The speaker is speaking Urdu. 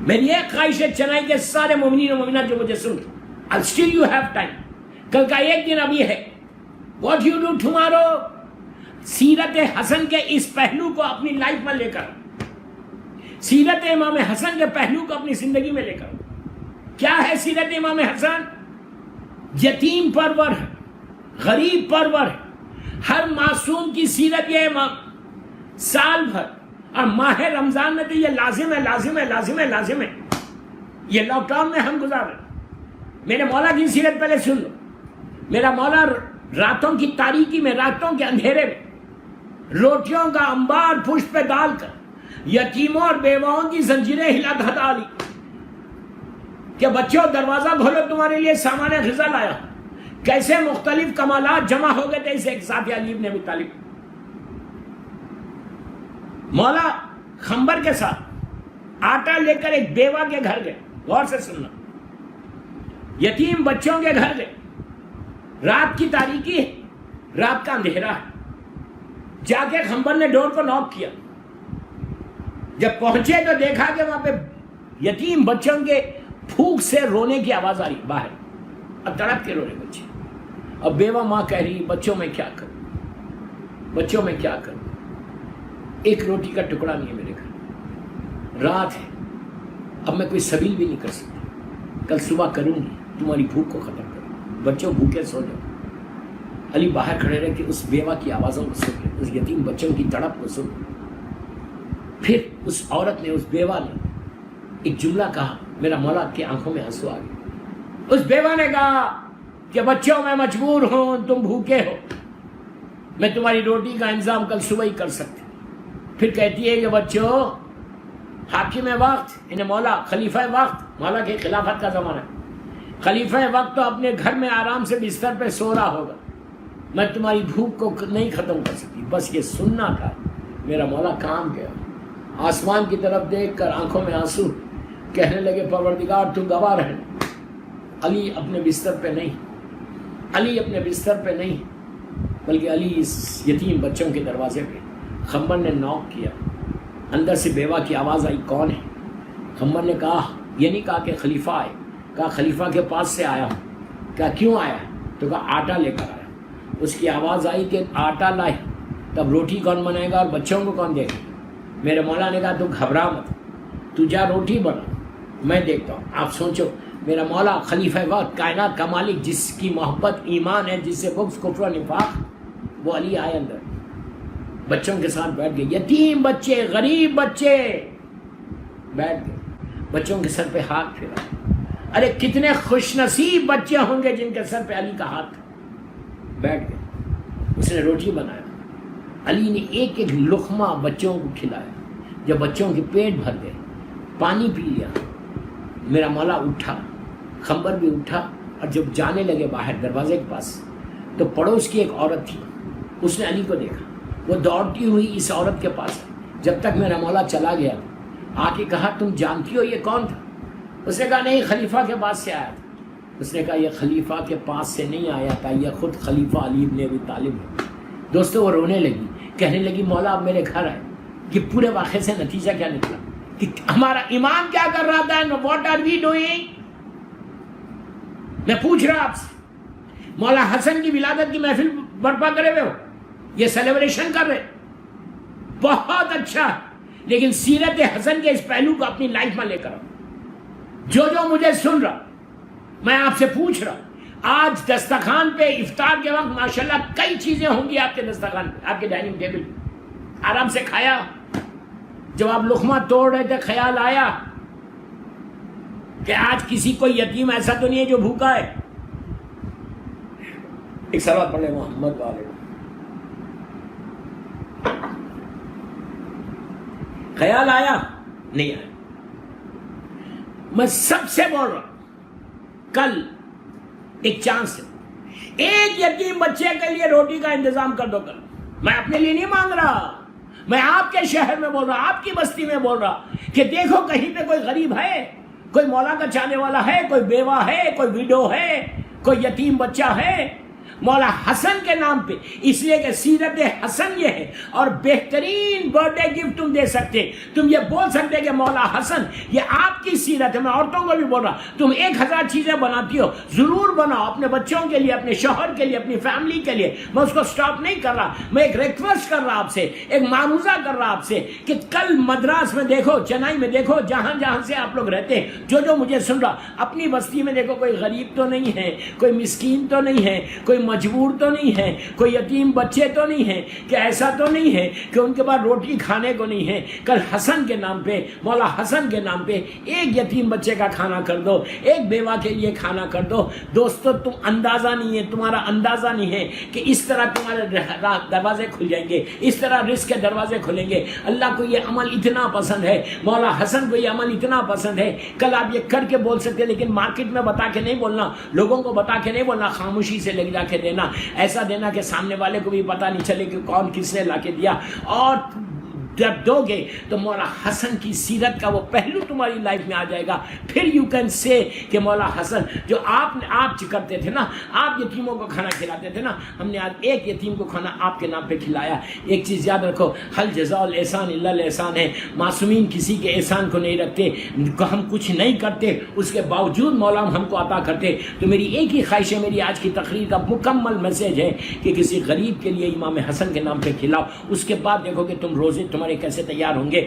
میری ایک خواہش ہے چنائی کے سارے مومنین و مومنات جو مجھے سن، still you have time، کل کا ایک دن ابھی ہے. What you do tomorrow، سیرت حسن کے اس پہلو کو اپنی لائف میں لے کر، سیرت امام حسن کے پہلو کو اپنی زندگی میں لے کر. کیا ہے سیرت امام حسن؟ یتیم پرور ہے، غریب پرور ہے. ہر معصوم کی سیرت یہ امام سال بھر، اور ماہ رمضان میں تو یہ لازم ہے لازم ہے لازم ہے لازم ہے. یہ لاک ڈاؤن میں ہم گزار رہے. میرے مولا کی سیرت پہلے سن لو. میرا مولا راتوں کی تاریکی میں، راتوں کے اندھیرے میں روٹیوں کا انبار پشت پہ ڈال کر یتیموں اور بیواؤں کی زنجیریں ہلا ڈالی کہ بچوں دروازہ کھولو، تمہارے لیے سامان غذا لایا. کیسے مختلف کمالات جمع ہو گئے تھے اسے ایک ساتھ علی بن ابی طالب. مولا خنبر کے ساتھ آٹا لے کر ایک بیوہ کے گھر گئے. غور سے سننا، یتیم بچوں کے گھر گئے. رات کی تاریکی ہے، رات کا اندھیرا ہے. جا کے خنبر نے ڈور کو نوک کیا. جب پہنچے تو دیکھا کہ وہاں پہ یتیم بچوں کے پھوک سے رونے کی آواز آ رہی باہر، اب تڑپ کے رو رہے بچے. اب بیوہ ماں کہہ رہی بچوں میں کیا کروں، بچوں میں کیا کروں، ایک روٹی کا ٹکڑا نہیں ہے میرے گھر، رات ہے، اب میں کوئی سبیل بھی نہیں کر سکتی، کل صبح کروں گی، تمہاری بھوک کو ختم کروں، بچوں بھوکے سو جاؤ. علی باہر کھڑے رہے کہ اس بیوہ کی آوازوں کو سن، اس یتیم بچوں کی تڑپ کو سن. پھر اس عورت نے، اس بیوہ نے ایک جملہ کہا، میرا مولا کی آنکھوں میں آنسو آ گئے. اس بیوہ نے کہا کہ بچوں میں مجبور ہوں، تم بھوکے ہو، میں تمہاری روٹی کا انتظام کل صبح ہی کر سکتی. پھر کہتی ہے کہ بچوں، حاکم وقت، انہیں مولا خلیفہ وقت، مولا کے خلافت کا زمانہ ہے، خلیفہ وقت تو اپنے گھر میں آرام سے بستر پہ سو رہا ہوگا، میں تمہاری بھوک کو نہیں ختم کر سکتی. بس یہ سننا تھا. میرا مولا کام گیا، آسمان کی طرف دیکھ کر آنکھوں میں آنسو، کہنے لگے پروردگار تو گواہ رہنا، علی اپنے بستر پہ نہیں، علی اپنے بستر پہ نہیں، بلکہ علی اس یتیم بچوں کے دروازے پہ. خنبر نے نوک کیا، اندر سے بیوہ کی آواز آئی، کون ہے؟ خنبر نے کہا، یہ نہیں کہا کہ خلیفہ آئے، کہا خلیفہ کے پاس سے آیا ہوں. کہا کیوں آیا ہے؟ تو کہا آٹا لے کر آیا. اس کی آواز آئی کہ آٹا لائے، تب روٹی کون بنائے گا اور بچوں کو کون دے گا؟ میرے مولا نے کہا تو گھبرا مت، تو جا روٹی بنا، میں دیکھتا ہوں. آپ سوچو، میرا مولا خلیفہ وقت، کائنات کا مالک، جس کی محبت ایمان ہے، جس سے بغض کفر و نفاق، وہ علی آئے اندر، بچوں کے ساتھ بیٹھ گئے. یتیم بچے، غریب بچے بیٹھ گئے، بچوں کے سر پہ ہاتھ پھیرا. ارے کتنے خوش نصیب بچے ہوں گے جن کے سر پہ علی کا ہاتھ تھا. بیٹھ گئے، اس نے روٹی بنایا، علی نے ایک ایک لقمہ بچوں کو کھلایا. جب بچوں کے پیٹ بھر گئے، پانی پی لیا، میرا مولا اٹھا، خنبر بھی اٹھا، اور جب جانے لگے باہر دروازے کے پاس تو پڑوس کی ایک عورت تھی، اس نے علی کو دیکھا، وہ دوڑتی ہوئی اس عورت کے پاس. جب تک میرا مولا چلا گیا آ کے کہا تم جانتی ہو یہ کون تھا؟ اس نے کہا نہیں، خلیفہ کے پاس سے آیا تھا. اس نے کہا یہ خلیفہ کے پاس سے نہیں آیا تھا، یہ خود خلیفہ علی بن ابی طالب ہے. دوستو وہ رونے لگی، کہنے لگی مولا اب میرے گھر آئے. کہ پورے واقعے سے نتیجہ کیا نکلا کہ ہمارا امام کیا کر رہا تھا؟ What are we doing? میں پوچھ رہا آپ سے، مولا حسن کی ولادت کی محفل برپا کرے ہوئے ہو، یہ سیلیبریشن کر رہے، بہت اچھا، لیکن سیرت حسن کے اس پہلو کو اپنی لائف میں لے کر آؤ. جو مجھے سن رہا، میں آپ سے پوچھ رہا، آج دسترخوان پہ افطار کے وقت ماشاءاللہ کئی چیزیں ہوں گی آپ کے دسترخوان پہ، آپ کے ڈائننگ ٹیبل، آرام سے کھایا. جب آپ لقمہ توڑ رہے تھے خیال آیا کہ آج کسی کوئی یتیم ایسا تو نہیں ہے جو بھوکا ہے. ایک سوال پڑھ لیں محمد والے، خیال آیا؟ نہیں آیا. میں سب سے بول رہا ہوں، کل ایک چانس ہے، ایک یتیم بچے کے لیے روٹی کا انتظام کر دو. کل میں اپنے لیے نہیں مانگ رہا، میں آپ کے شہر میں بول رہا، آپ کی بستی میں بول رہا کہ دیکھو کہیں پہ کوئی غریب ہے، کوئی مولا کا چاہنے والا ہے، کوئی بیوہ ہے، کوئی ویڈو ہے، کوئی یتیم بچہ ہے. مولا حسن کے نام پہ، اس لیے کہ سیرت حسن یہ ہے، اور بہترین برتھ ڈے گفٹ تم دے سکتے، تم یہ بول سکتے کہ مولا حسن یہ آپ کی سیرت ہے۔ میں عورتوں کو بھی بول رہا، تم 1000 چیزیں بناتی ہو، ضرور بناؤ اپنے بچوں کے لیے، اپنے شوہر کے لیے، اپنی فیملی کے لیے۔ میں اس کو سٹاپ نہیں کر رہا، میں ایک ریکویسٹ کر رہا آپ سے، ایک معروضہ کر رہا آپ سے کہ کل مدراس میں دیکھو، چنئی میں دیکھو، جہاں جہاں سے آپ لوگ رہتے ہیں، جو مجھے سن رہا، اپنی بستی میں دیکھو، کوئی غریب تو نہیں ہے، کوئی مسکین تو نہیں ہے، کوئی مجبور تو نہیں ہے، کوئی یتیم بچے تو نہیں ہے، کہ ایسا تو نہیں ہے کہ ان کے پاس روٹی کھانے کو نہیں ہے۔ کل حسن کے نام پہ، مولا حسن کے نام پہ ایک یتیم بچے کا کھانا کر دو، ایک بیوہ کے لیے کھانا کر دو۔ دوستو تم اندازہ نہیں ہے، تمہارا اندازہ نہیں ہے کہ اس طرح تمہارے دروازے کھل جائیں گے، اس طرح رزق کے دروازے کھلیں گے۔ اللہ کو یہ عمل اتنا پسند ہے، مولا حسن کو یہ عمل اتنا پسند ہے۔ کل آپ یہ کر کے بول سکتے، لیکن مارکیٹ میں بتا کے نہیں بولنا، لوگوں کو بتا کے نہیں بولنا، خاموشی سے لے جا کے دینا، ایسا دینا کہ سامنے والے کو بھی پتہ نہیں چلے کہ کون کس نے لا کے دیا۔ اور جب دو گے تو مولا حسن کی سیرت کا وہ پہلو تمہاری لائف میں آ جائے گا۔ پھر یو کین سے کہ مولا حسن جو آپ کرتے تھے نا، آپ یتیموں کو کھانا کھلاتے تھے نا، ہم نے آج ایک یتیم کو کھانا آپ کے نام پہ کھلایا۔ ایک چیز یاد رکھو، حل جزاء الاحسان الا الاحسان ہے۔ معصومین کسی کے احسان کو نہیں رکھتے، ہم کچھ نہیں کرتے اس کے باوجود مولا ہم کو عطا کرتے۔ تو میری ایک ہی خواہش ہے، میری آج کی تقریر کا مکمل میسج ہے کہ کسی غریب کے لیے امام حسن کے نام پہ کھلاؤ، اس کے بعد دیکھو کہ تم روزے تمہارے کیسے تیار ہوں گے۔